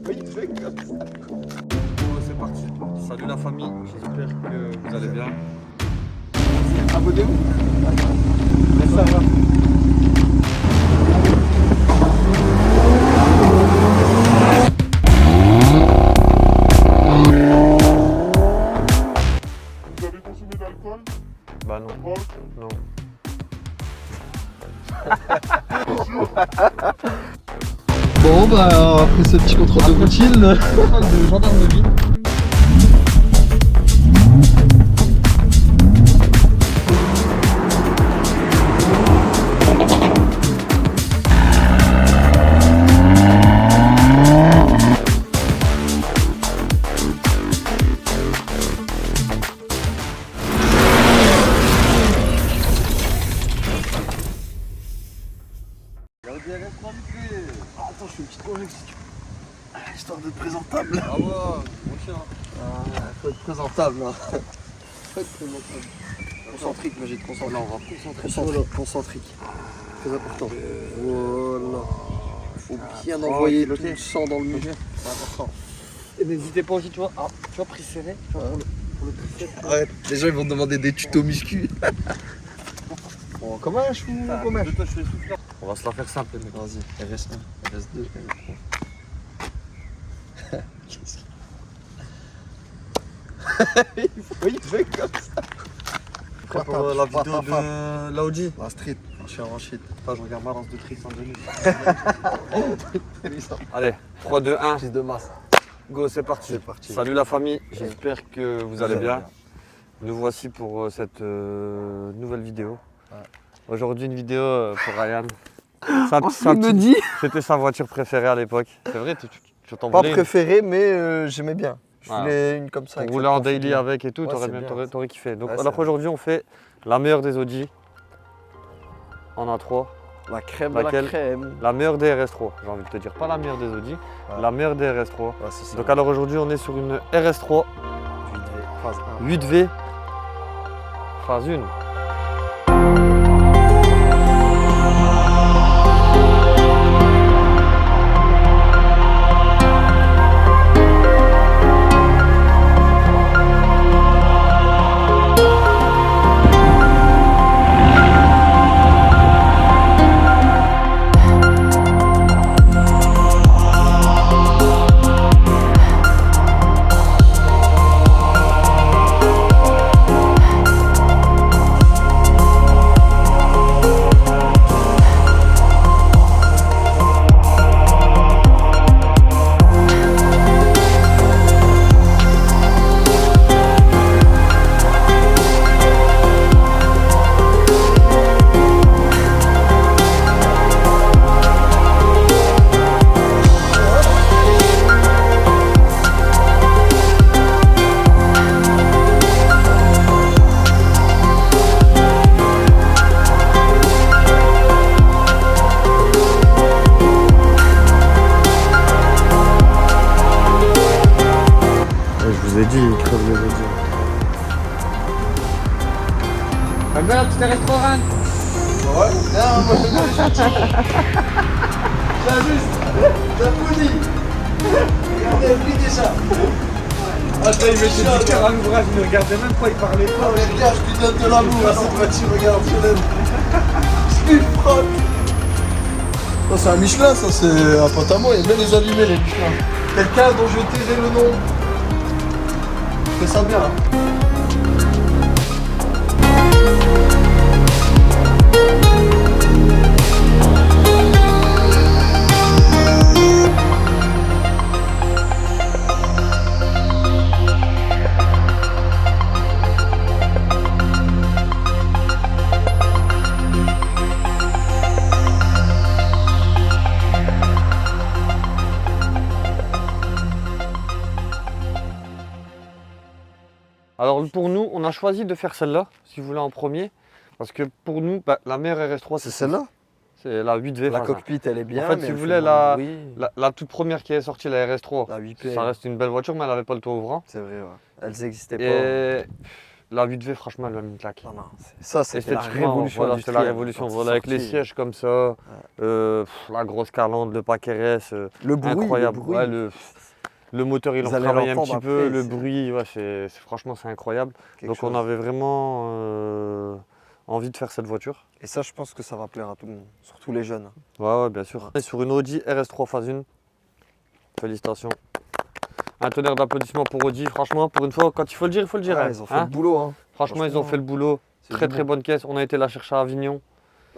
Oui, il fait comme ça. Bon, c'est parti. Salut la famille, j'espère que vous allez bien. Abonnez-vous. Mais ça va. Vous avez consommé d'alcool? Bah non. Non. Bon bah après ce petit contrôle de routine de gendarmerie. Attends, je fais une petite correction. Histoire d'être présentable. Ah ouais, mon chien. Faut être présentable là. Faut être présentable. Concentrique, Magid, concentrique. Là, on va concentrer. Concentrique, concentrique. Très important. Voilà. Faut bien envoyer tout le sang dans le muscle. C'est important. Et n'hésitez pas aussi, tu vois, prise serrée. Pour le tricep. Arrête, les gens ils vont te demander des tutos muscu. Bon, comme un chou, comme un chou. Toi, je fais souffler. On va se la faire simple, les mecs. Vas-y, RS1, RS2, RS3. Oui, il fait comme ça. Prêt pour la vidéo de l'Audi. La street, je suis en shit. Attends, je regarde ma lance de trick en demi. Allez, 3, 2, 1. Prise de masse. Go, c'est parti. C'est parti. Salut la famille, j'espère que vous allez bien. Nous voici pour cette nouvelle vidéo. Ouais. Aujourd'hui, une vidéo pour Ryan. C'était sa voiture préférée à l'époque. C'est vrai, tu t'en Pas voulais une préféré, mais j'aimais bien. Je Ah. voulais une comme ça. pour avec rouler cette en daily config. avec et tout, Ouais, t'aurais c'est bien. t'aurais kiffé. Donc, Ouais, c'est alors vrai. aujourd'hui, on fait la meilleure des Audi. On a 3. La crème Laquelle de la crème. La meilleure des RS3, j'ai envie de te dire. Pas la meilleure des Audi, Ouais. la meilleure des RS3. Ouais, c'est ça. Donc alors aujourd'hui, on est sur une RS3 phase 1. 8V phase 1. Je vous ai dit, il crève les Audi. Albert, tu t'es restaurant? Ouais, non, moi je suis gentil. J'ai pouli. Regardez le prix déjà. Attends, il mettait du cœur à l'ouvrage, il ne regardait même pas, il parlait pas. Oh, mais regarde, je lui donne de l'amour à cette voiture, regarde, je l'aime. Je lui frotte. Oh, c'est un Michelin, ça, c'est un pote à moi, il aime bien les allumer, les Michelin. Quelqu'un dont je tairai le nom. Fais ça bien, hein. Alors pour nous, on a choisi de faire celle-là, si vous voulez en premier. Parce que pour nous, la meilleure RS3, C'est celle-là. C'est la 8V. La phase un. cockpit, elle est bien. En fait, mais si elle vous fait voulez, moins de bruit. la toute première qui est sortie, la RS3, La 8P. ça reste une belle voiture, mais elle n'avait pas le toit ouvrant. C'est vrai, ouais. Elles n'existaient pas. Et la 8V, franchement, elle m'a mis une claque. Non, non, ça, c'était la Esthétiquement, révolution voilà, c'était la industrielle, révolution. quand Voilà, c'est avec les sorti. sièges comme ça, la grosse calandre, le paquet RS, Le bruit, incroyable. le bruit. Ouais, le moteur, ils l'ont Vous allez travaillé un l'entendre petit peu, après, le c'est bruit, ouais, franchement, c'est incroyable. quelque Donc chose. on avait vraiment envie de faire cette voiture. Et ça, je pense que ça va plaire à tout le monde, surtout les jeunes. Ouais, ouais, bien sûr. On est sur une Audi RS3 phase 1. Félicitations. Un tonnerre d'applaudissements pour Audi. Franchement, pour une fois, quand il faut le dire, il faut le dire. Ouais, hein. ils ont fait Hein. le boulot. Hein. Franchement, ils ont fait le boulot. C'est Très du très bon. bonne caisse. On a été la chercher à Avignon.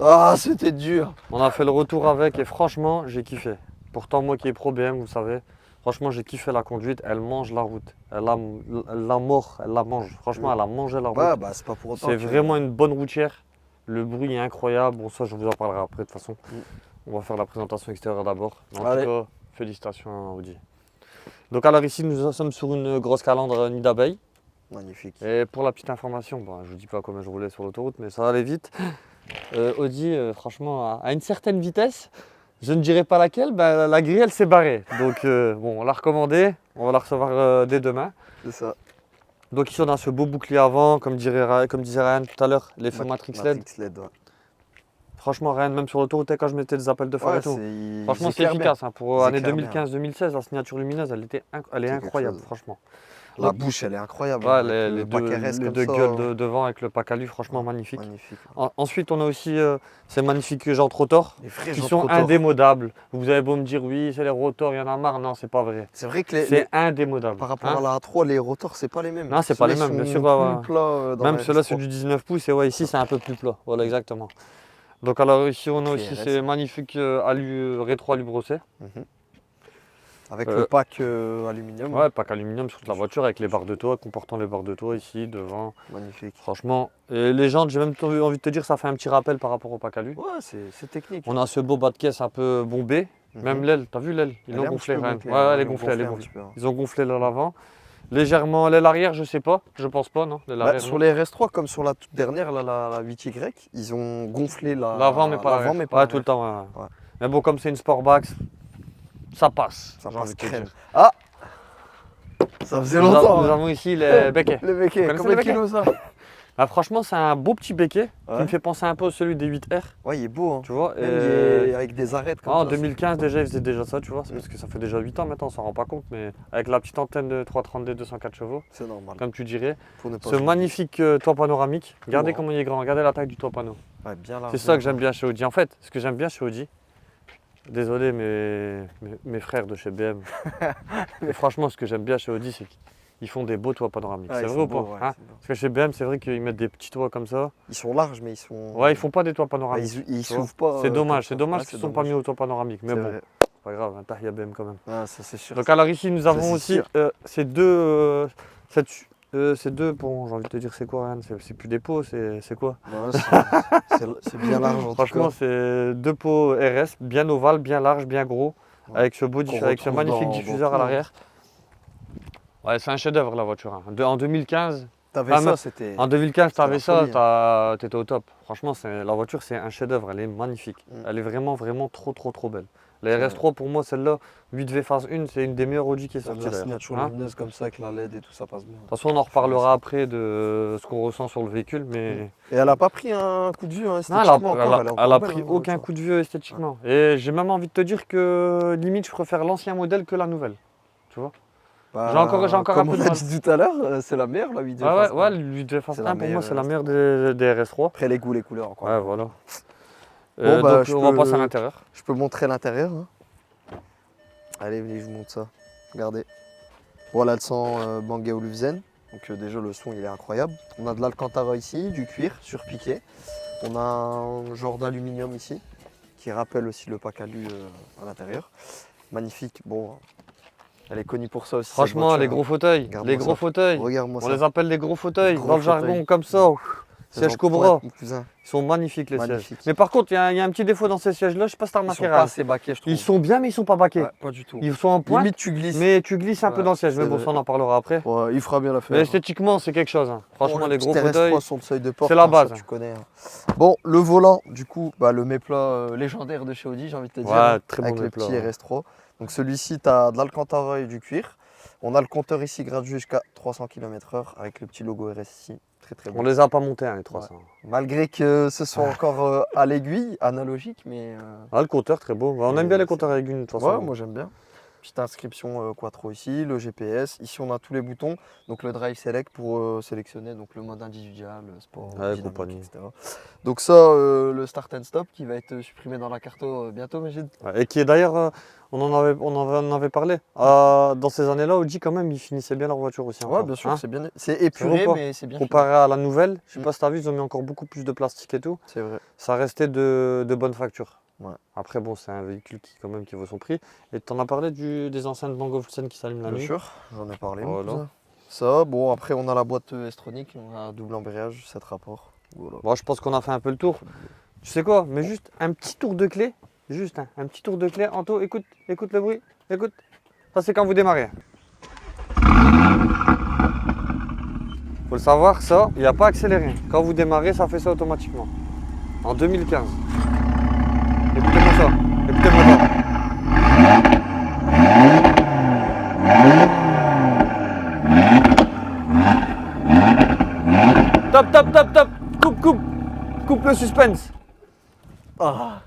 Ah, c'était dur. On a fait le retour avec et franchement, j'ai kiffé. Pourtant, moi qui est pro BM, vous savez, franchement, j'ai kiffé la conduite. Elle mange la route. Elle la mord, elle la mange. Franchement, elle a mangé la route. Ouais, bah, c'est pas pour autant. C'est que- vraiment une bonne routière. Le bruit est incroyable. Bon, ça, je vous en parlerai après de toute façon. Mm. On va faire la présentation extérieure d'abord. En Allez. tout cas, félicitations à Audi. Donc, alors ici, nous sommes sur une grosse calandre nid d'abeille. Magnifique. Et pour la petite information, bon, je ne vous dis pas combien je roulais sur l'autoroute, mais ça allait vite. Audi, franchement, à une certaine vitesse, je ne dirais pas laquelle, ben, la grille, elle s'est barrée. Donc, bon, on l'a recommandée. On va la recevoir dès demain. C'est ça. Donc ici on a ce beau bouclier avant, comme disait Ryan tout à l'heure, l'effet Matrix LED. Matrix LED, ouais. Franchement Ryan, même sur l'autoroute, quand je mettais des appels de phare Ouais, et tout. c'est- Franchement ils c'est éclairent efficace. Hein. Pour Ils l'année éclairent bien. 2015-2016, la signature lumineuse, elle est C'est quelque incroyable, chose. franchement. bien. La bouche, elle est incroyable. Ouais, avec les le deux, paquet RS les comme deux ça. gueules devant avec le pack alu, franchement magnifique. Magnifique. Ensuite on a aussi ces magnifiques jantes rotors Les vrais qui gens sont trop torts. indémodables. Vous avez beau me dire oui c'est les rotors, il y en a marre, non c'est pas vrai. C'est vrai que les, C'est indémodable. par rapport hein. à la A3, les rotors, c'est pas les mêmes. Non, c'est pas les Ceux-là, mêmes, ils bien sont sûr, ouais, plus ouais. plats, dans Même la ceux-là, RS3. c'est du 19 pouces, et ouais, ici c'est un peu plus plat. Voilà, exactement. Donc alors ici on a Les aussi RS. ces magnifiques rétro alu brossés. Mhm. Avec Euh, le pack aluminium. Ouais, pack aluminium sur toute la voiture avec les barres de toit, comportant les barres de toit ici, devant. Magnifique. Franchement, et les jantes, j'ai même envie de te dire, ça fait un petit rappel par rapport au pack alu. Ouais, c'est technique. On a ce beau bas de caisse un peu bombé, Mhm. même l'aile, t'as vu l'aile? Ils Elle l'ont est un gonflé, petit peu Ryan. gonflée, Ouais, hein, elle est ils l'ont gonflée, elle est un gonflée. petit peu, hein. Ils ont gonflé l'aile avant. Légèrement l'aile arrière, je sais pas, je pense pas, non? L'aile Bah, arrière, sur non. les RS3, comme sur la toute dernière, la 8Y, ils ont gonflé L'avant, mais pas l'arrière. mais Ouais, tout le temps, ouais. Ouais. Mais bon, comme c'est une Sportback, ça passe. Ça j'ai passe envie de te crème. dire. Ça faisait Nous longtemps. avons ici les béquets. Le béquet, connaissez combien le de kilos ça? Ah, franchement, c'est un beau petit béquet qui Ouais. me fait penser un peu à celui des 8R, Ouais, il est beau. Hein. tu vois. Même et- il est avec des arêtes comme Ah, en ça. 2015 déjà, il faisait déjà ça, tu vois. C'est Mm. parce que ça fait déjà 8 ans maintenant, on s'en rend pas compte, mais avec la petite antenne de 330D 204 chevaux, C'est normal. comme tu dirais. Pour ne pas Ce jouer. magnifique toit panoramique, regardez Oh. comment il est grand, regardez la taille du toit panneau. Ouais, bien large. C'est ça que j'aime bien chez Audi. En fait, ce que j'aime bien chez Audi, désolé mes frères de chez BM, mais franchement, ce que j'aime bien chez Audi, c'est qu'ils font des beaux toits panoramiques. Ouais, c'est ils vrai sont ou pas beaux, ouais, hein? c'est beau. Parce que chez BM, c'est vrai qu'ils mettent des petits toits comme ça. Ils sont larges, mais ils sont. Ouais, ils font pas des toits Ouais, panoramiques. ils tu vois. s'ouvrent pas. C'est dommage, comme ça. dommage Ouais, qu'ils c'est ne sont pas dommage. mis au toit panoramique. Mais C'est bon, vrai. c'est pas grave, un Tahia BM quand même. Ah, ça c'est sûr. Donc alors ici, nous avons c'est aussi sûr. ces deux... ces deux, bon, j'ai envie de te dire c'est quoi, Ryan? C'est plus des pots, c'est quoi? Ouais, c'est bien large en tout Franchement, cas. c'est deux pots RS, bien ovales, bien larges, bien gros, Ouais. avec ce Qu'on avec ce retrouve magnifique dans diffuseur tout, à hein. l'arrière. Ouais, c'est un chef-d'œuvre la voiture. Hein. En 2015, T'avais Ah, ça, mais- c'était. en 2015, tu avais la ça, folie, t'étais au top. Franchement, la voiture, c'est un chef-d'œuvre, elle est magnifique. Mm. Elle est vraiment, vraiment trop belle. La C'est RS3, pour moi, celle-là, 8V phase 1, c'est une des meilleures Audi qui est sortie. La d'ailleurs. signature Hein. lumineuse comme ça avec la LED et tout ça passe bien. De toute façon, on en reparlera après de ce qu'on ressent sur le véhicule, mais Et elle a pas pris un coup de vue hein, non, esthétiquement elle encore, a est encore elle a belle, pris hein, aucun voiture. coup de vieux esthétiquement. Et j'ai même envie de te dire que limite, je préfère l'ancien modèle que la nouvelle. Tu vois? Bah, J'ai encore un comme peu de on a mal. dit tout à l'heure, c'est la meilleure la 8 Ouais, ouais, l'8V phase C'est 1, la pour moi, meilleure c'est la meilleure des RS3. Après les goûts, les couleurs encore. Ouais, voilà. Bon, bah, donc, je on va peux- passer à l'intérieur. Je peux montrer l'intérieur. Hein. Allez, venez, je vous montre ça. Regardez. Voilà le sang Bangé Olufsen. Donc déjà le son il est incroyable. On a de l'Alcantara ici, du cuir surpiqué. On a un genre d'aluminium ici qui rappelle aussi le pack alu à l'intérieur. Magnifique. Bon, elle est connue pour ça aussi. cette Franchement, voiture, les hein. gros fauteuils, Regarde-moi les gros ça. fauteuils. Regarde-moi On ça. les appelle les gros fauteuils. Gros Dans le fauteuils. jargon comme ça. Siège Elles en Cobra. pointent, mon cousin. Ils sont magnifiques les Magnifique. sièges. Mais par contre, il y a un petit défaut dans ces sièges-là, je sais pas si t'as Ils sont remarqué. pas Ryan. assez baqués, je trouve. Ils sont bien, mais ils sont pas baqués. Ouais, pas du tout. Ils sont en pointe, Limite tu glisses. mais tu glisses un peu Ouais, dans le siège. Mais c'est bon, vrai. ça on en parlera après. Ouais, il fera bien l'affaire. Mais esthétiquement, c'est quelque chose. Hein. Franchement, les gros fauteuils. sur le seuil de porte, c'est la hein, ça, base. tu connais. Hein. Bon, le volant, du coup, bah, le méplat légendaire de chez Audi, j'ai envie de te dire. Ouais, hein, très bon avec le méplat, petit ouais. RS3. Donc celui-ci, tu as de l'Alcantara et du cuir. On a le compteur ici gradué jusqu'à 300 km/h avec le petit logo RS ici. très très On beau. les a pas montés, hein, les 300. Malgré que ce soit encore à l'aiguille, analogique, mais Ah, le compteur, très beau. Bah, on aime bien les compteurs avec une, de toute façon. ouais, moi j'aime bien. Petite inscription Quattro ici, le GPS. Ici on a tous les boutons. Donc le Drive Select pour sélectionner donc le mode individual, sport, Ouais, dynamique, compagnie. etc. Donc ça, le Start and Stop qui va être supprimé dans la carte bientôt, Mégide. Ouais, et qui est d'ailleurs, on en avait parlé. Dans ces années-là, Audi, quand même, ils finissaient bien leur voiture aussi. Ouais, encore, bien sûr, hein. c'est bien. C'est épuré, pas. mais c'est bien. Comparé à la nouvelle, je sais Mm. pas si tu as vu, ils ont mis encore beaucoup plus de plastique et tout. C'est vrai. Ça restait de bonne facture. Ouais. Après, bon, c'est un véhicule qui, quand même, qui vaut son prix. Et tu en as parlé des enceintes Bang Olufsen qui s'allument la Bien nuit. sûr, j'en ai parlé. mon Voilà. cousin. Ça, bon, après on a la boîte S-Tronic, on a double embrayage, 7 rapports. Voilà. Bon, je pense qu'on a fait un peu le tour. Tu sais quoi? Mais juste un petit tour de clé. Juste un petit tour de clé. Anto, écoute le bruit. Écoute. Ça, c'est quand vous démarrez. Faut le savoir, ça, il n'y a pas accéléré. Quand vous démarrez, ça fait ça automatiquement. En 2015. Écoutez-moi ça. Écoutez-moi ça. Top, top, top, top. Coupe le suspense. Ah,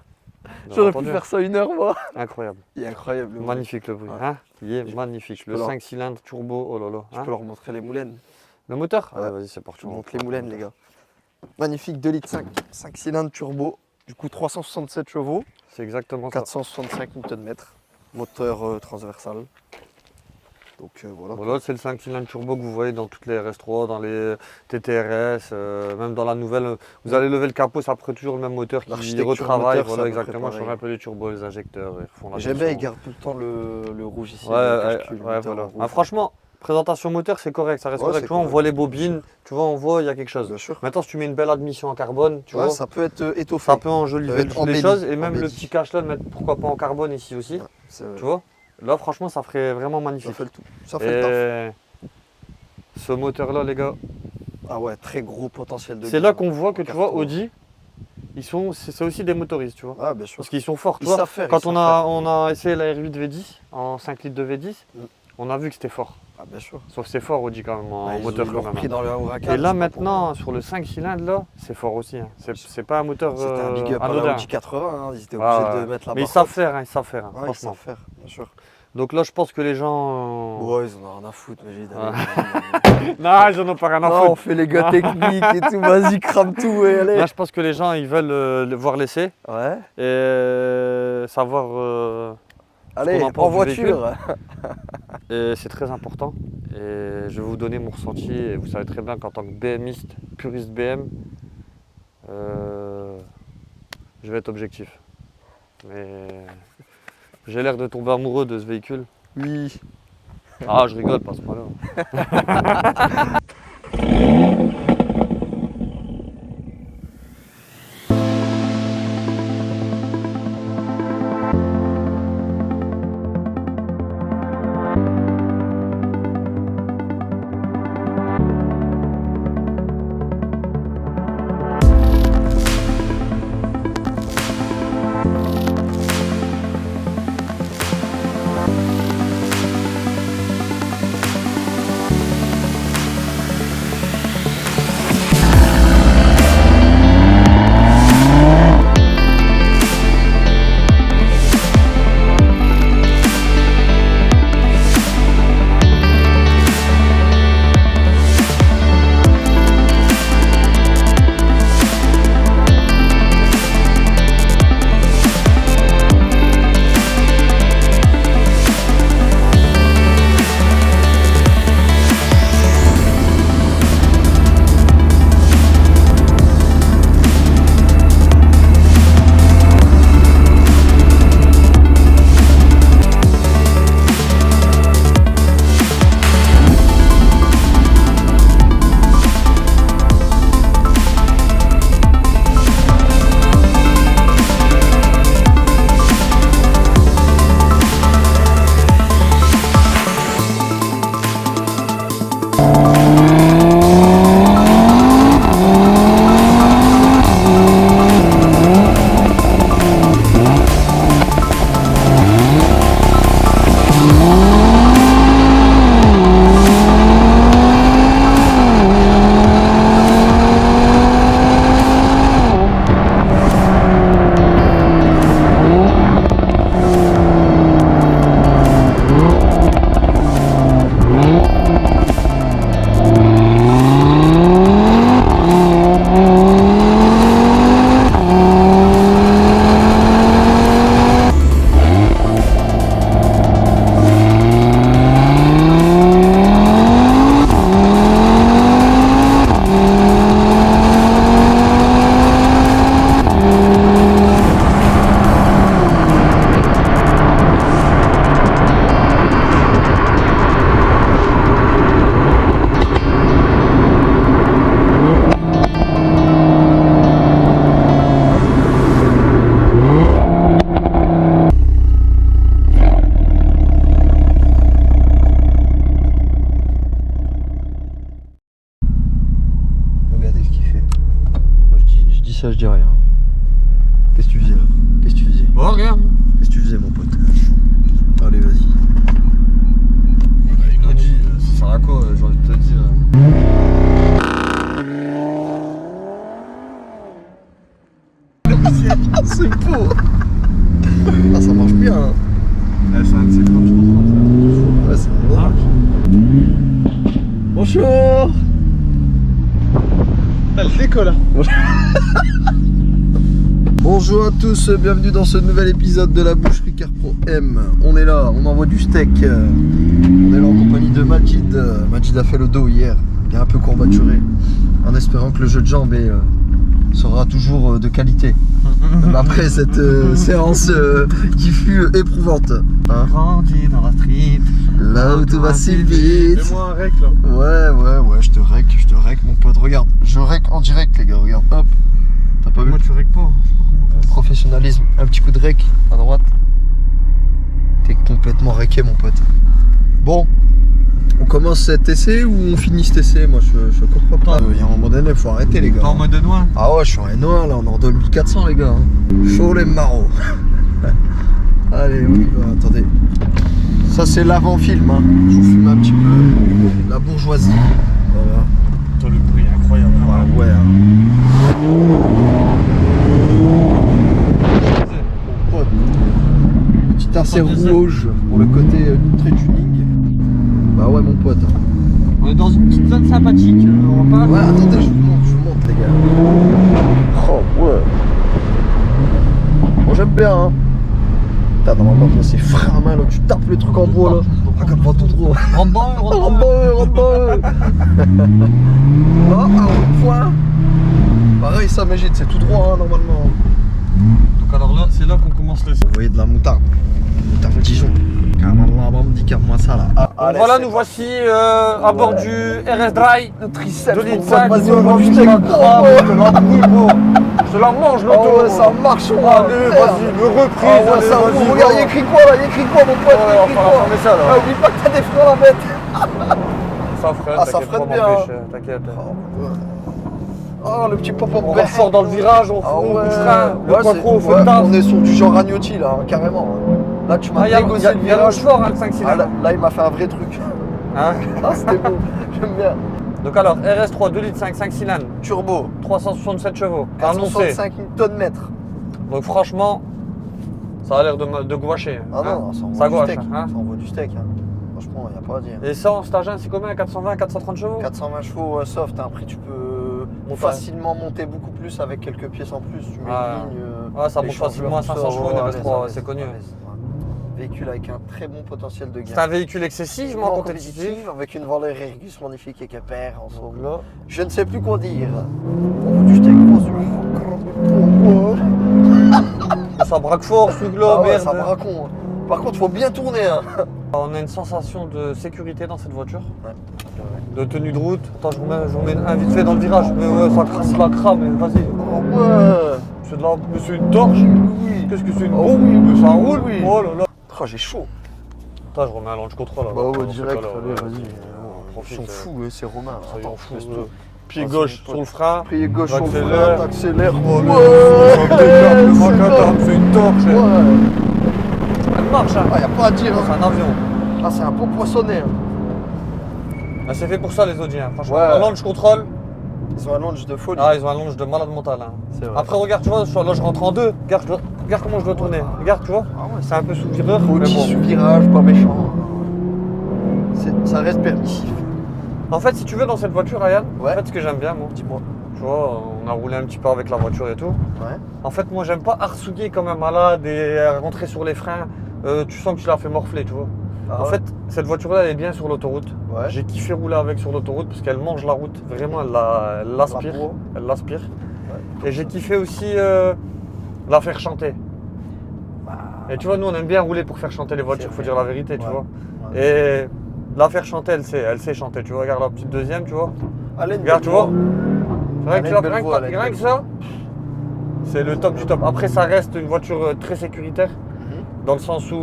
Vous j'aurais avez pu entendu? faire ça 1 heure, moi. Incroyable. Il est incroyable. le bruit. Magnifique le bruit. Hein, il est magnifique. Le peux leur- 5 cylindres turbo, oh là là. Je Hein. peux leur montrer les moulines. Le moteur? Ouais. Vas-y, c'est parti. Je vous montre les moulines, les gars. Magnifique 2 litres 5 cylindres turbo. Du coup, 367 chevaux, C'est exactement ça. 465 Nm. Moteur transversal. Donc voilà. Voilà, c'est le 5 cylindres turbo que vous voyez dans toutes les RS3, dans les TTRS, même dans la nouvelle. Vous allez lever le capot, ça prend toujours le même moteur qui L'architecture retravaille. moteur, c'est Voilà, à peu près exactement. pareil. Change un peu les turbos, les injecteurs, ils refont la J'aime bien, ils gestion. gardent tout le temps le rouge ici. Ouais, le ouais, calcul, le ouais, moteur voilà. en rouge. Ah, franchement, présentation moteur, c'est correct, ça reste Ouais, correct. c'est Tu vois, on correct. voit les bobines, tu vois, on voit, il y a quelque chose. Bien sûr. Maintenant, si tu mets une belle admission en carbone, tu Ouais, vois, ça peut être étoffé. ça peut enjoliver Ça peut être les embelli, choses. Et même le embelli. petit cache là, mettre pourquoi pas en carbone ici aussi. Ouais, c'est vrai. Tu vois, là, franchement, ça ferait vraiment Ça magnifique. fait le tout. Ça fait le taf. Et ce moteur-là, les gars, Ah ouais, très gros potentiel de c'est gain. là qu'on voit que tu vois, Carton. Audi, c'est aussi des motoristes, tu vois. Ah, bien sûr. Parce qu'ils sont forts, tu Ils vois. savent faire. Quand ils on savent a essayé la R8 V10 en 5 litres de V10, Mm. on a vu que c'était fort. faire. Ah, bien sûr. Sauf que c'est fort Audi quand même en Ah, moteur ils quand l'ont même. repris dans le Huracan. Et là c'est pas pour rien. maintenant, sur le 5 cylindres là, c'est fort aussi. Hein. C'est pas un moteur C'était un big up à la anodin. Audi 80. Hein. Ils étaient Ouais, obligés ouais. de mettre la Mais ils barre savent haute. faire, hein, ils savent faire, hein, Ouais, ils franchement. savent faire, bien sûr. Donc là, je pense que les gens. Ouais, ils en ont rien à foutre, mais j'ai dit. Non, ils en ont pas rien à Non, on foutre. fait les gars techniques et tout. Vas-y, crame tout et allez. Là, je pense que les gens, ils veulent voir l'essai Ouais. et savoir. Allez, qu'on en pense en du voiture. Et c'est très important. Et je vais vous donner mon ressenti. Et vous savez très bien qu'en tant que BMiste, puriste BM, je vais être objectif. Mais j'ai l'air de tomber amoureux de ce véhicule. Oui. Ah, je rigole, pas à ce point-là. ça, je dis rien. Qu'est-ce que tu faisais là? Qu'est-ce que tu faisais? Bon, regarde. Qu'est-ce que tu faisais, mon pote? Allez, vas-y. Il nous dit, ça sert à quoi, j'ai envie de te dire. C'est beau. Ah, ça marche bien. Hein. C'est un de ces clubs, je comprends. Ouais, c'est bon. Bonjour. Elle décolle. Bonjour à tous, bienvenue dans ce nouvel épisode de la boucherie Carpro M. On est là, on envoie du steak. On est là en compagnie de Majid. Majid a fait le dos hier, il est un peu courbaturé, en espérant que le jeu de jambes sera toujours de qualité. Même après cette séance qui fut éprouvante. Hein, Grandi dans la street. là où tout va si vite. Fais-moi un rec là. Ouais, je te rec mon pote. Regarde, je rec en direct les gars, regarde, hop. T'as pas vu? Moi, tu règles pas. Professionnalisme, un petit coup de rec à droite. T'es complètement requé mon pote. Bon, on commence cet essai ou on finit cet essai? Moi je comprends pas. Il y a un moment donné, faut arrêter les gars. T'es en mode noir. Ah ouais, je suis en N1 là, on est en 2400 les gars. Hein. Chaud les marauds. Allez, on y va, attendez. Ça c'est l'avant-film, hein. Je vous fume un petit peu la bourgeoisie. Voilà. Putain, le bruit est incroyable. Ah ouais. Hein. Mon pote. Petit insert rouge pour le côté très tuning. Bah ouais mon pote. Hein. On est dans une petite zone sympathique, on va pas. Ouais, attendez, je vous montre les gars. Oh ouais. Bon, j'aime bien, hein. Putain, normalement, c'est frein à main, là, tu tapes le truc en bois, là. Ah, comme pas tout trop. Rentre Rentre. Oh, un point. Pareil, ça, Majid, c'est tout droit, hein, normalement. Donc, alors là, c'est là qu'on commence l'essai. Vous voyez de la moutarde. Moutarde Dijon. Dis-moi ça, là. Ah, Donc allez, voilà, c'est nous parti. voici à bord du RS Dry. Le triceps, De mon litre pote, 5, vas-y, on on va mange du du steak. steak. Je te la brûle, gros. Je te la mange, l'auto. Oh ouais, ça marche, on va. Allez, vas-y, me reprise. Ah ouais, allez, ça vas-y, roule. go. Regarde, il écrit quoi, là? Il écrit quoi, mon pote? Ouais, Il on écrit va quoi? fermer ça, là. Ah, oublie pas que t'as des freins à la bête. Ça freine, Ah, ça t'inquiète freine pas, bien, m'empêche, hein. t'inquiète. Oh, le petit pop-up On vert. ressort dans le virage, on Ah fout ouais, le frein, le ouais, quattro, on c'est- fait le taf. on est sur du genre Ragnotti là, hein, carrément. Là tu m'as Ah, il y a négocié le le virage. fort, hein, le 5 Ah, cylindres. là, il m'a fait un vrai truc. Hein. Ah c'était beau, j'aime bien. Donc alors, RS3, 2 litres 5 cylindres, Turbo, 367 chevaux, annoncé. 465 Nm. Donc franchement, ça a l'air de gouacher. Ah hein. non, ça envoie Ça du gouache, steak. hein. Ça envoie du steak. Hein. Franchement, il n'y a pas à dire. Et ça, en stagin, c'est combien? 420, 430 chevaux? 420 chevaux soft, hein. Après tu peux Monter. facilement monter beaucoup plus avec quelques pièces en plus. Tu mets Ah. une ligne. Ouais, ça les monte facilement à changeurs, 500 tout ça, chevaux, ouais, une à l'aise, RS3, à l'aise, c'est connu. à l'aise, ouais. Véhicule avec un très bon potentiel de gain. C'est un véhicule excessivement compétitif. avec une valeur Ergus magnifique et père en somme. Là, Je ne sais plus quoi dire. On veut du steak, gros, ça braque fort, ce truc-là, Ah ouais, merde. ça bracon. Par contre, faut bien tourner. Hein. On a une sensation de sécurité dans cette voiture, Ouais. de tenue de route. Attends, je vous mets un vite fait dans le virage. Mais ouais, ça crasse la crame, mais vas-y. Oh ouais. C'est de la... mais c'est une torche. Oui. Qu'est-ce que c'est une Oh bombe? oui, Mais ça oui, roule. oui. Oh là là. Oh, j'ai chaud. Attends, je remets un launch control. Bah ouais, Dans ce direct, cas-là, allez, ouais. vas-y. On profite, Ils sont fous, c'est Romain. Soyons fous. laisse-le. Pied Ah, gauche c'est sur le frein. Pied gauche sur le J'accélère. frein, t'accélères. Oh, le Ouais, c'est macadam, c'est une torche. Ouais. Elle marche, hein. Ah, y a pas à dire. C'est Hein. un avion. Ah, c'est un beau poissonnet. Hein. Ah, c'est fait pour ça, les Audiens. Franchement, Ouais. un launch control. Ils ont un launch de folie. Ah, ils ont un launch de malade mental. Hein. C'est vrai. Après, regarde, tu vois, là, je rentre en deux. Regarde comment je dois tourner. Regarde, tu vois. Ah ouais, C'est un peu sous vireur. mais Petit bon. sous virage, pas méchant. Ça reste permissif. En fait, si tu veux, dans cette voiture, Ryan, Ouais. en fait, ce que j'aime bien, moi, Dis-moi. tu vois, on a roulé un petit peu avec la voiture et tout. Ouais. En fait, moi, j'aime pas arsouiller comme un malade et rentrer sur les freins. Tu sens que tu l'as fait morfler, tu vois. Ah En ouais. fait, cette voiture-là, elle est bien sur l'autoroute. Ouais. J'ai kiffé rouler avec sur l'autoroute parce qu'elle mange la route. Vraiment, elle l'aspire. La peau. Elle l'aspire. Et j'ai kiffé aussi la faire chanter. Et tu vois, nous, on aime bien rouler pour faire chanter les voitures, C'est faut vrai. dire la vérité, tu Ouais. vois. Ouais. Et la faire chanter, elle sait chanter, tu vois. Regarde la petite deuxième, tu vois. Allez, Regarde, tu vois. Rien Elle que, a ça, une belle rien que- voix, elle a une rien belle que ça, c'est le top du top. Après, ça reste une voiture très sécuritaire, dans le sens où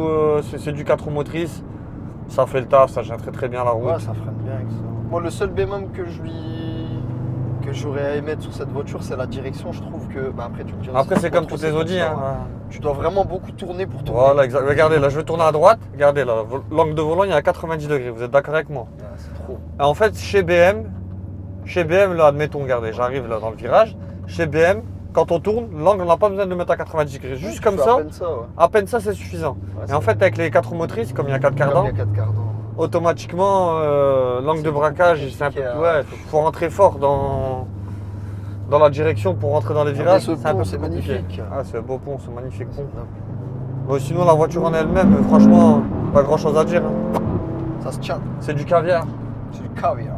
c'est du 4 roues motrices. Ça fait le taf, ça gère très très bien la route. Ouais, ça freine bien avec ça. Moi, le seul bémol que je lui que j'aurais à émettre sur cette voiture, c'est la direction. Je trouve que. Bah après, tu me diras. Après, si c'est pas comme trop, toutes les c'est comme Audi. ça, Hein. ouais. Tu dois vraiment beaucoup tourner pour tourner. Voilà, exact. Regardez, là, je vais tourner à droite. Regardez, là, l'angle de volant, il est à 90 degrés. Vous êtes d'accord avec moi? Ouais, c'est trop. Et en fait, chez BM, là, admettons, regardez, j'arrive là dans le virage. Chez BM, quand on tourne, l'angle, on n'a pas besoin de le mettre à 90 degrés. Juste Tu comme fais ça, À peine ça, ouais. c'est suffisant. Ouais, Et en fait, avec les 4 roues motrices, comme il y a 4 comme cardans, il y a 4 cardans. automatiquement, l'angle C'est de beaucoup braquage, plus c'est un peu. compliqué Ouais, faut rentrer fort dans la direction pour rentrer dans les virages. ce C'est un pont, peu c'est plus compliqué. magnifique. Ah, c'est un beau pont, c'est un magnifique pont. Bon, sinon, la voiture en elle-même, franchement, pas grand chose à dire. Hein. Ça se tient. C'est du caviar. C'est du caviar.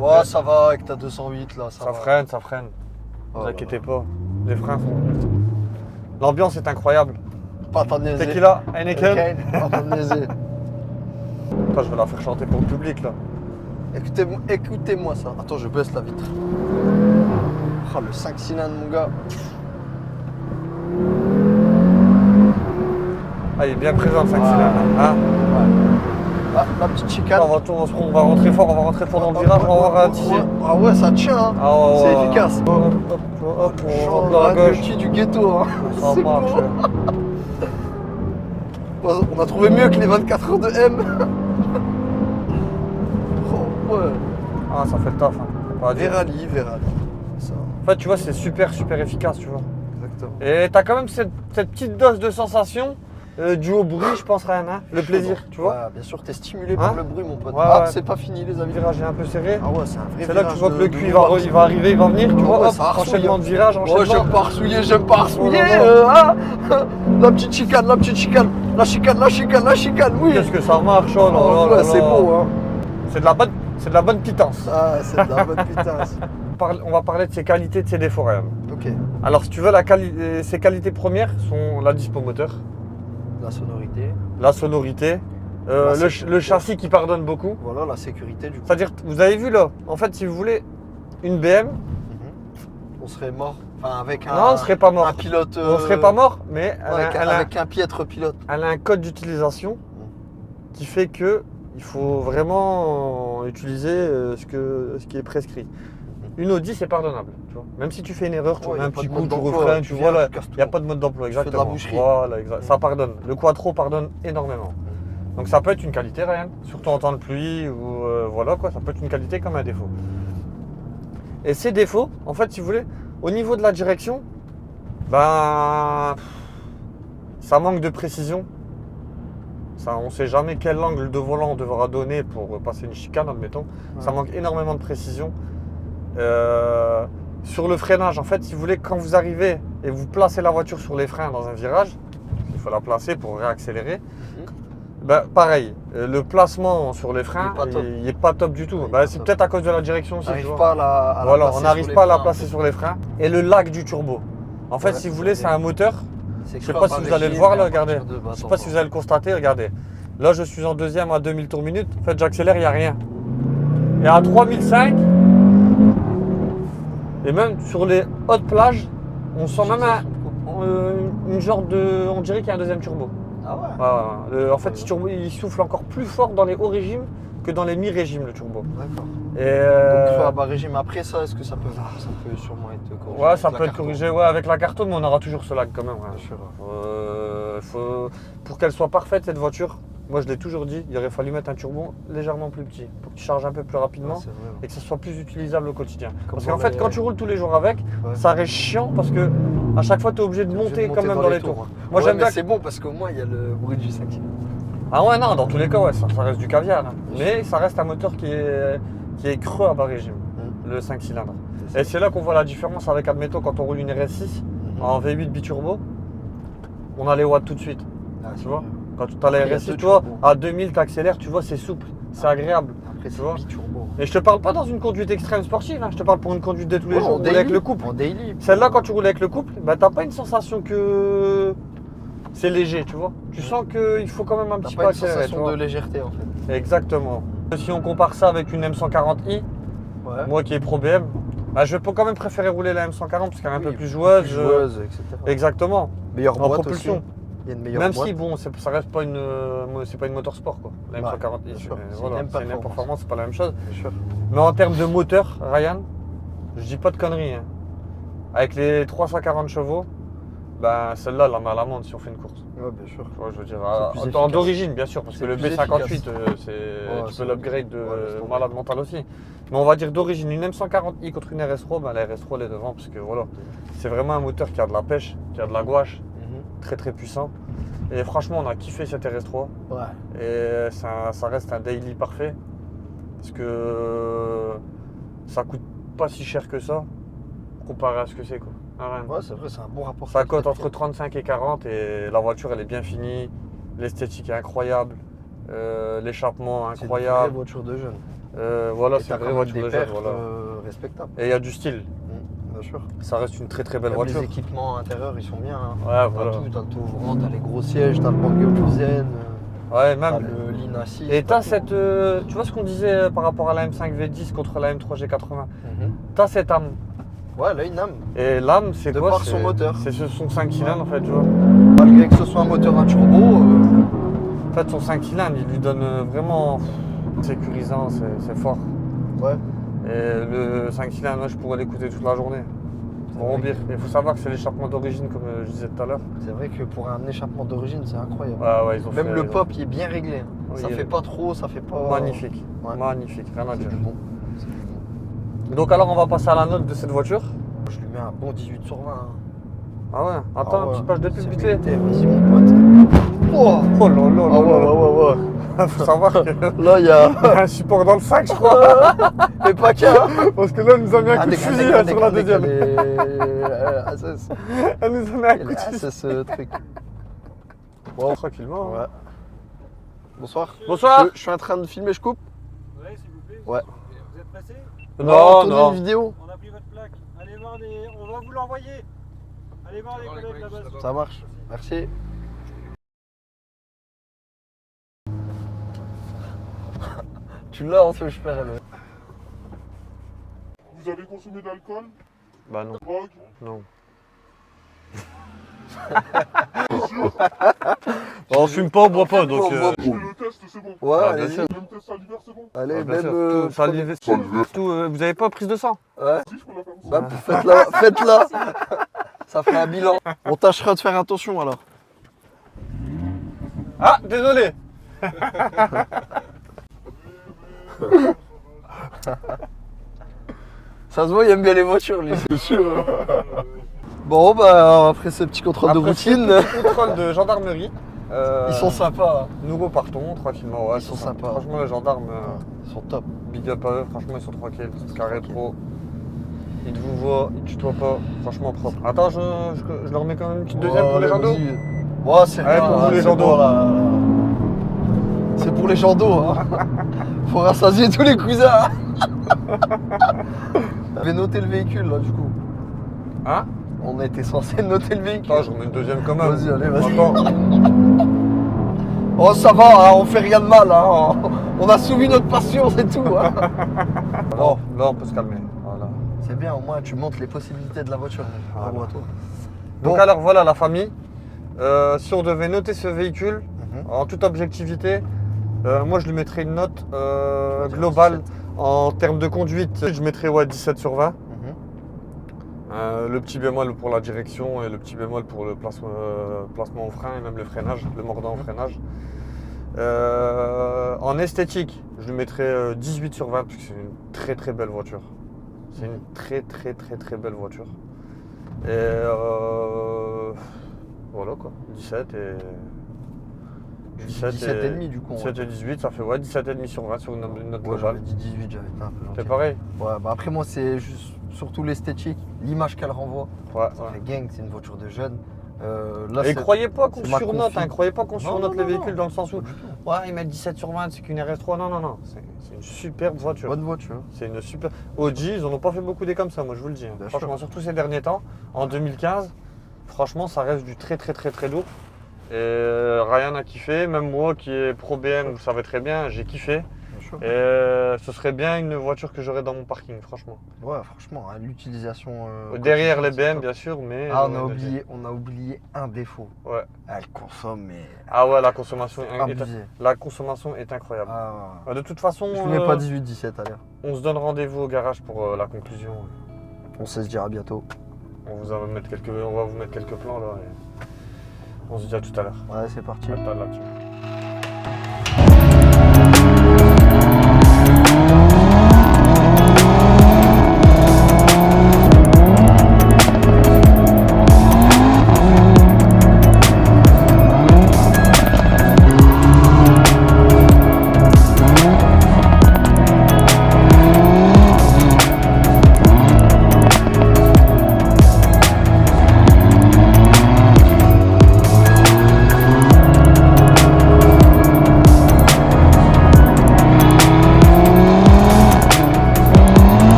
Ouais, ça va avec ta 208 là. Ça va. freine, ça freine. Ne Oh vous là inquiétez là. pas. Les freins sont. L'ambiance est incroyable. Pas t'enniaiser. Tequila, Heineken. Pas t'enniaiser. Attends, je vais la faire chanter pour le public là. Écoutez-moi ça. Attends, je baisse la vitre. Oh, le 5 cylindres, mon gars. Ah, il est bien présent le 5 Ouais. cylindres. Hein. Ah, la petite chicane. On va rentrer fort dans le virage, on va voir un petit. Ah ouais, ça tient. Hein. Ah ouais, C'est ouais. efficace. Hop, hop, hop, on Genre rentre dans la le gauche. petit du ghetto. Hein. Ça C'est marche. bon. On a trouvé mieux que les 24 heures de M. Oh, ouais. Ah, ça fait le taf. Hein. Pas à dire. Verali. Ça, En fait, tu vois, c'est super efficace, tu vois. exactement. Et t'as quand même cette petite dose de sensation due au bruit, je pense, Ryan. Hein. Le plaisir, tu vois. Ouais, bien sûr, t'es stimulé Hein par le bruit, mon pote. Ouais, Ah, ouais. c'est pas fini, les Le amis. virage est un peu serré. Ah ouais, c'est un vrai C'est là que tu virage vois que le de cul droite. il va arriver, il va venir, tu vois, Ouais, hop, ça harcouille, enchaînement hein. de virage, Ouais, enchaînement. j'aime pas harcouiller, Oh là là. hein. La petite chicane, la chicane, oui. Qu'est-ce que ça marche, oh là là Oh, là ouais, c'est là. beau, hein. C'est de la bonne pitance. Ah, c'est de la bonne pitasse. On va parler de ses qualités, de ses défauts, Ryan. Ok, Alors, si tu veux, ses qualités premières sont la dispo moteur, la sonorité. la sonorité, La sécurité. le châssis qui pardonne beaucoup. Voilà, la sécurité du coup. C'est-à-dire, vous avez vu là, en fait, si vous voulez, une BM, On serait mort. Enfin, avec un. non, on ne serait pas mort. Un pilote. On ne serait pas mort, mais Avec un piètre pilote. elle a un code d'utilisation qui fait que il faut vraiment utiliser ce qui est prescrit. Une Audi, c'est pardonnable. Tu vois. Même si tu fais une erreur, tu Ouais, mets y a un pas petit de coup, mode tu d'emploi, refreines, tu tu viens, vois là. tu casses Il n'y a tout. pas de mode d'emploi, Tu fais de la exactement. boucherie. Voilà, exact. Ça pardonne. Le Quattro pardonne énormément. Donc ça peut être une qualité, Ryan, surtout en temps de pluie ou voilà quoi, ça peut être une qualité comme un défaut. Et ces défauts, en fait, si vous voulez, au niveau de la direction, ben ça manque de précision. Ça, on ne sait jamais quel angle de volant on devra donner pour passer une chicane, admettons. Ça manque énormément de précision. Sur le freinage, en fait, si vous voulez, quand vous arrivez et vous placez la voiture sur les freins dans un virage, il faut la placer pour réaccélérer. Ben, pareil, le placement sur les freins, il n'est pas top du tout. Ouais, il est Ben, pas c'est top. peut-être à cause de la direction aussi. On tu n'arrive vois. pas à la Voilà, placer on sur n'arrive les pas à la freins. placer sur les freins. Et le lag du turbo. En fait, Ouais, si vous voulez, c'est c'est un moteur. C'est Je sais creux pas à si vous bas allez le régime, voir et là, à regardez. partir de- bah, Je sais attends, pas si vous allez le constater, regardez. Là, je suis en deuxième à 2000 tours minute. En fait, j'accélère, il n'y a rien. Et à 3005, et même sur les hautes plages, on sent même une genre de. On dirait qu'il y a un deuxième turbo. Ah ouais. En fait, ce turbo, il souffle encore plus fort dans les hauts régimes que dans les mi-régimes, le turbo. D'accord. Et Donc creux à bas régime. Après ça, est-ce que ça peut sûrement être corrigé? ouais, ça avec peut la être carte? corrigé avec la carte, mais on aura toujours ce lag quand même. Ouais. Bien sûr. Pour qu'elle soit parfaite, cette voiture, moi je l'ai toujours dit, il aurait fallu mettre un turbo légèrement plus petit pour que tu charges un peu plus rapidement Ouais, c'est vrai, ouais. et que ce soit plus utilisable au quotidien. Comme Parce dans qu'en fait, les- quand tu roules tous les jours avec, Ouais. ça reste chiant parce que à chaque fois, tu es obligé de T'es obligé monter de quand même dans les tours. ouais. Moi, Ouais, j'aime mais bien. c'est bon parce qu'au moins il y a le bruit du 5 cylindres. Ah ouais, non, dans tous les cas, ouais, ça reste du caviar. Hein. Mais ça reste un moteur qui est creux à bas régime, le 5 cylindres. Et c'est là qu'on voit la différence avec, admettons, quand on roule une RS6 en V8 biturbo, on a les watts tout de suite. Ah, Tu c'est vois vrai. Quand tu as la Après, il y a RS6, deux tu vois, turbos. à 2000, tu accélères, tu vois, c'est souple, c'est agréable. Après Tu c'est vois. biturbo. Et je te parle pas dans une conduite extrême sportive, hein. Je te parle pour une conduite de tous les Ouais, jours, en rouler daily, avec le couple. En daily. Celle-là, quand tu roules avec le couple, bah, t'as pas une sensation que c'est léger, tu vois. Tu sens qu'il faut quand même un T'as petit pas peu une accélérer. tu sensation vois. de légèreté en fait. Exactement. Si on compare ça avec une M140i, Ouais. moi qui est pro BM, bah, je peux quand même préférer rouler la M140 parce qu'elle est un peu Oui, plus joueuse. Joueuse, etc. Exactement. Meilleure En boîte propulsion. aussi. Il y a une meilleure Même boîte. si, bon, ça reste pas c'est pas une motorsport, quoi. La Ouais, M340i, bien sûr. C'est voilà, une c'est une performance, c'est pas la même chose. Bien sûr. Mais en termes de moteur, Ryan, je dis pas de conneries. Hein. Avec les 340 chevaux, ben celle-là, la met à l'amende si on fait une course. Ouais, bien sûr. Tu vois, je veux dire, plus en efficace. d'origine, bien sûr, parce que C'est le plus B58, efficace. tu c'est peux l'upgrade de laisse tomber. malade mental aussi. Mais on va dire d'origine, une M140i contre une RS3, ben la RS3 elle est devant, parce que voilà, c'est vraiment un moteur qui a de la pêche, qui a de la gouache, très très puissant. Et franchement, on a kiffé cette RS3. Ouais. Et ça reste un daily parfait. Parce que ça coûte pas si cher que ça, comparé à ce que c'est, quoi. Ah, ouais. Ouais, c'est vrai, c'est un bon rapport. Ça coûte entre 35 et 40 et la voiture elle est bien finie, l'esthétique est incroyable, l'échappement C'est une vraie incroyable. voiture de jeune. Voilà, Et c'est t'as une vraie quand même voiture des de jeune. perfs, Voilà. respectables. Et il y a du style, Bien sûr. ça reste une très très belle Même voiture. les équipements intérieurs, ils sont bien. Hein. Ouais, T'as voilà. tout, t'as le tour ouvrant, t'as les gros sièges, t'as le Bangolufsen, Ouais, t'as même. le Lean Assist. Et t'as tout. cette. Tu vois ce qu'on disait par rapport à la M5 V10 contre la M3 G80. Mhm. T'as cette âme. Ouais, là, une âme. Et l'âme, c'est De quoi? par son C'est- moteur. C'est son 5 cylindres en fait, tu vois. Malgré que ce soit un moteur à turbo, En fait, son 5 cylindres, il lui donne vraiment sécurisant, c'est fort. ouais. Et le 5 cylindres, moi, je pourrais l'écouter toute la journée. Bon, vrai. pire. Il faut savoir que c'est l'échappement d'origine, comme je disais tout à l'heure. C'est vrai que pour un échappement d'origine, c'est incroyable. Ouais, ils ont Même fait- le ils ont- pop, il est bien réglé. Hein. Oui, Ça il fait est- pas trop, ça fait pas. Magnifique, Ouais. magnifique, rien à C'est dire. du bon. C'est du bon. Donc alors, on va passer à la note de cette voiture. Je lui mets un bon 18 sur 20. Hein. Ah ouais, attends, une petite page de pub C'est vite fait. mérité, vas-y mon pote. Oh, Oh là là ah là ouais, là. ouais, ouais, Faut savoir qu'il ouais. Là, il y a. y a un support dans le sac, je crois. Mais pas qu'un. Parce que là, elle nous a mis un coup de fusil là, sur la deuxième. Elle nous a mis un coup de fusil. C'est ce truc. Bon, tranquillement. hein. Ouais. Bonsoir. Bonsoir. Je suis en train de filmer, je coupe. Ouais, s'il vous plaît. Ouais. Vous êtes pressé? On Non, tourne non. une vidéo. On a pris votre plaque. Allez voir les. On va vous l'envoyer. Allez voir les collègues là-bas. Ça marche. Merci. Tu l'as en fait, je perds le. Vous avez consommé d'alcool, Bah non, drogue, non. On fume pas, on boit pas, donc. On boit je fais le test, c'est bon. Ouais, Ah, bien allez-y. sûr. Même test salivaire, c'est bon. Allez, Bien même. sûr. Tout, salivé, tout, vous avez pas prise de sang? Ouais. Si, je peux la faire aussi. Bah, faites-la, faites-la. Ça fera un bilan. On tâchera de faire attention alors. Ah, désolé. Ça se voit, il aime bien les voitures, lui, c'est sûr. Bon, bah, après ce petit contrôle de Après routine, ce contrôle de gendarmerie. ils sont sympas. Nous repartons tranquillement. Ouais, Ils sont sympas. Franchement, les gendarmes, Ils sont top. big up à eux. Franchement, ils sont tranquilles. Carré pro. Ils te vous voient, ils te tutoient pas. Franchement, propre. Attends, je leur mets quand même une petite deuxième pour les gens d'eau. Ouais, c'est Ouais, rien, pour là, les c'est gens bon, d'eau. là. C'est pour les gens d'eau. Hein. Faut rassasier tous les cousins. Je vais noter le véhicule là du coup. Hein? On était censé noter le véhicule. Attends, je remets une deuxième quand même. Vas-y, allez, vas-y. Attends. Oh ça va, hein, on fait rien de mal. Hein. On a soumis notre passion, c'est tout. Hein. Bon, là, on peut se calmer. Voilà. C'est bien, au moins tu montres les possibilités de la voiture. Bravo à toi. Donc Bon. alors voilà la famille. Si on devait noter ce véhicule, Mhm. en toute objectivité, moi je lui mettrais une note vas dire globale 17. en termes de conduite. Je mettrais 17 sur 20. Mhm. Le petit bémol pour la direction et le petit bémol pour le placement au frein et même le freinage, le mordant au freinage. En esthétique, je lui mettrais 18 sur 20 parce que c'est une très très belle voiture. C'est une très très très très belle voiture. Et voilà quoi, 17 et... 17 et demi du coup. 17 et 18, ça fait 17,5 sur 20 sur une note Ouais, globale. j'avais dit 18, j'avais été un peu gentil. C'est pareil? Ouais, bah après moi c'est juste surtout l'esthétique, l'image qu'elle renvoie. Ouais. Ça fait gang, c'est une voiture de jeune. Là, Et c'est- croyez pas qu'on c'est ma surnote, confi. croyez pas qu'on Non, surnote non, les non, véhicules non. dans le sens où Pas du tout. ouais, ils mettent 17 sur 20, c'est qu'une RS3. Non, non, non, c'est une superbe voiture. Bonne voiture. C'est une super. Audi, ils en ont pas fait beaucoup des comme ça, moi je vous le dis. Bien Franchement, sûr. surtout ces derniers temps, en 2015, franchement, ça reste du très très très très lourd. Et Ryan a kiffé, même moi qui est pro BM, vous savez très bien, j'ai kiffé. Bien chaud. Et ce serait bien une voiture que j'aurais dans mon parking, franchement. Ouais, franchement, hein, l'utilisation. Derrière les quotidienne, BM, c'est bien sûr, mais. top. Ah, on a oublié un défaut. Ouais. Elle consomme, mais. Ah ouais, la consommation, Abusé. la consommation est incroyable. Ah, Bah, de toute façon, je mets pas 18-17 à l'heure. on se donne rendez-vous au garage pour la conclusion. On sait se dire à bientôt. On va vous mettre quelques plans là. Et on se dit à tout à l'heure. Ouais, c'est parti. À tout à l'heure.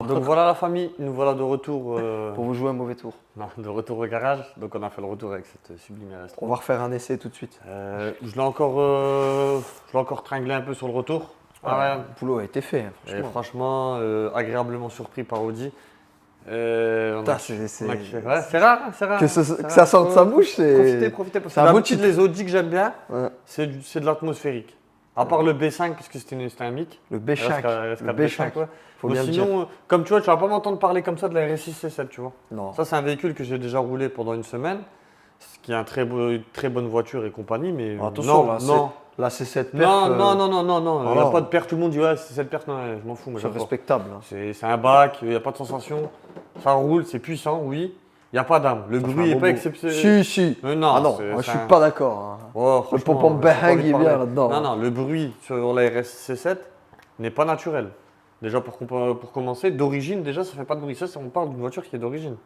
Donc voilà la famille, nous voilà de retour, Pour vous jouer un mauvais tour. non, de retour au garage. Donc on a fait le retour avec cette sublime RS3. On va refaire un essai tout de suite. Je l'ai encore tringlé un peu sur le retour. Le boulot a été fait, hein, Et franchement. franchement, agréablement surpris par Audi. On Putain, a- c'est- on a kiffé. Ouais, c'est rare, c'est rare. Que C'est ça rare. sorte de sa bouche, c'est. Profitez. Parce c'est que un beau d'habitude, titre. les Audi que j'aime bien, Ouais. c'est de l'atmosphérique. À part le B5, parce que c'était un mic. Le B5. Le B5. ouais. Faut Mais bien le dire. sinon, comme tu vois, tu vas pas m'entendre parler comme ça de la RS6 C7, tu vois. Non. Ça, c'est un véhicule que j'ai déjà roulé pendant une semaine, ce qui est une très bonne voiture et compagnie, mais Attention, non, là, non. Là, c'est cette Non, perf. non, il n'y a non. pas de perte, tout le monde dit ouais, c'est cette perte, non, je m'en fous, moi C'est j'aime pas. respectable. Hein. C'est un bac, il n'y a pas de sensation, ça roule, c'est puissant, oui, il n'y a pas d'âme, le Ça fait bruit un n'est bon pas bout. exceptionnel. Si. Non, Ah non, c'est- moi, je c'est suis un- pas d'accord. Hein. Oh, Le franchement, pompon j'ai pas bang, envie de il est bien parler. là-dedans. Non, le bruit sur la RS-C7 n'est pas naturel. Déjà pour commencer, d'origine, déjà ça fait pas de bruit. Ça, on parle d'une voiture qui est d'origine.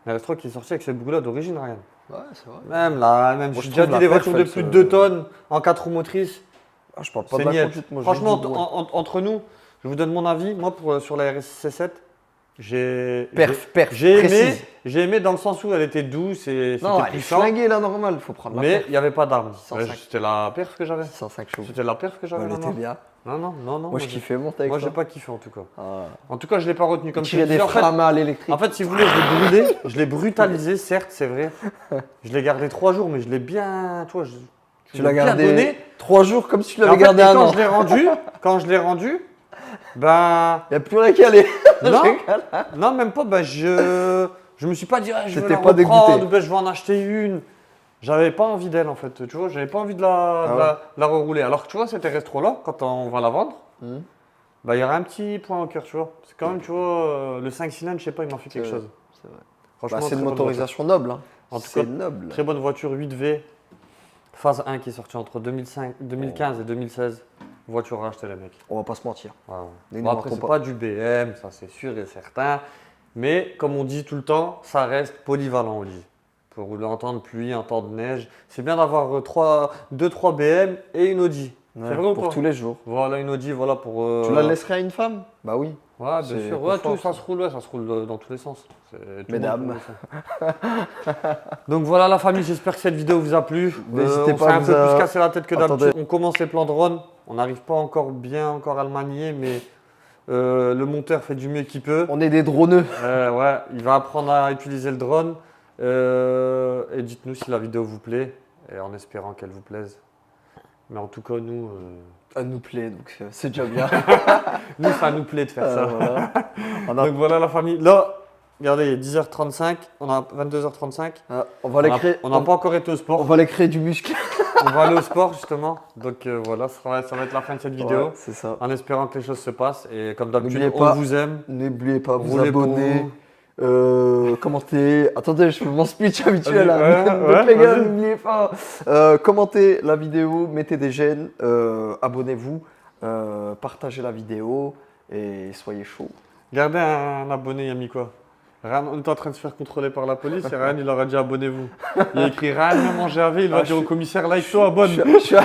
La RS3 qui est sortie avec ce bruit-là d'origine, rien. Ouais, c'est vrai. Même Moi, j'ai je déjà trouve dit la des perf, voitures de elle plus de se- 2 tonnes en 4 roues motrices. Ah, je parle pas C'est de la niette. conduite, moi. Franchement, je dis du bruit. entre nous, je vous donne mon avis. Moi, sur la RS-C7, Perf, précise. j'ai aimé dans le sens où elle était douce et Non, c'était elle est puissant. flinguée là, normal. Faut prendre la Mais perf. il n'y avait pas d'armes. 105. C'était la perf que j'avais. 105 chevaux. C'était la perf que j'avais. Elle la était noire. bien. Non. Moi, je kiffais monter avec Moi, ça. j'ai pas kiffé en tout cas. Ah. En tout cas, je l'ai pas retenu comme Tirer je te des disais. freins à l'électrique. En fait, si vous voulez, je l'ai brûlé, je l'ai brutalisé, certes, c'est vrai. Je l'ai gardé 3 jours, mais je l'ai bien. Tu vois, Tu l'as bien gardé donné. 3 jours comme si tu Et en l'avais fait, gardé et un quand an. je l'ai rendu, ben. Il n'y a plus rien qu'à aller. Non, même pas. Ben, je me suis pas dit, ah, je vais T'étais la pas reprendre, dégoûté. ben, je vais en acheter une. J'avais pas envie d'elle en fait, tu vois, j'avais pas envie de la rerouler. Alors que tu vois, cette RS3 là, quand on va la vendre, bah il y aura un petit point au cœur, tu vois. C'est quand même, tu vois, le 5 cylindres, je sais pas, il m'a fait quelque chose. C'est vrai. Franchement, C'est une très bonne motorisation noble. Hein. En tout C'est cas, noble. très bonne voiture 8V, phase 1 qui est sortie entre 2015 et 2016. Voiture à acheter les mecs. On va pas se mentir. Ouais, ouais. Ne nous Bon, après, mentons c'est pas. pas du BM, ça c'est sûr et certain. Mais comme on dit tout le temps, ça reste polyvalent Audi. Pour rouler en temps de pluie, en temps de neige. C'est bien d'avoir 2-3 BM et une Audi. Ouais, c'est vrai ou pour pas? tous les jours. Voilà une Audi, voilà pour. Tu la laisserais à une femme? Bah oui. Ouais, bien C'est sûr. Ouais, confort, tout, ça se roule, dans tous les sens. Tout le Mesdames. monde peut faire ça. Donc voilà la famille, j'espère que cette vidéo vous a plu. N'hésitez on pas s'est à un vous peu plus cassé la tête que Attendez. d'habitude. On commence les plans drone. On n'arrive pas encore à le manier, mais le monteur fait du mieux qu'il peut. On est des droneux. Ouais, il va apprendre à utiliser le drone. Et dites-nous si la vidéo vous plaît, et en espérant qu'elle vous plaise. Mais en tout cas, nous, Elle nous plaît, donc c'est déjà bien. ça nous plaît de faire ça. Voilà. Donc voilà la famille. Là, regardez, il est 10h35, on a 22h35. On va aller créer. On n'a pas encore été au sport. On va aller créer du muscle. On va aller au sport justement. Donc voilà, ça va être la fin de cette vidéo. Ouais, c'est ça. En espérant que les choses se passent. Et comme d'habitude, N'oubliez on pas, vous aime. N'oubliez pas, vous Roulez pour abonner. vous. Commentez. Attendez, je fais mon speech habituel. Vas-y, Là. ouais, Donc, les gars, vas-y. n'oubliez pas. Commentez la vidéo, mettez des j'aime, abonnez-vous, partagez la vidéo et soyez chaud. Regardez un abonné, il a mis quoi? Ryan, on est en train de se faire contrôler par la police et Ryan, il leur a dit abonnez-vous. Il a écrit Ryan, viens manger avec, il va dire au commissaire like-toi, abonne. Je suis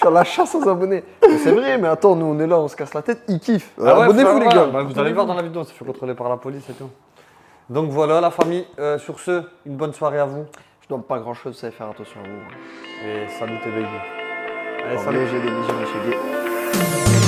à la chasse aux abonnés. Mais c'est vrai, mais attends, nous on est là, on se casse la tête, ils kiffent. Ah ouais, Abonnez-vous les voilà. gars. Bah, vous allez voir dans la vidéo, on s'est fait contrôler par la police et tout. Donc voilà la famille, sur ce, une bonne soirée à vous. Je ne demande pas grand chose, vous savez faire attention à vous. Et salut tes baby. Allez, Allez, salut. j'ai des bisous, monsieur Gay.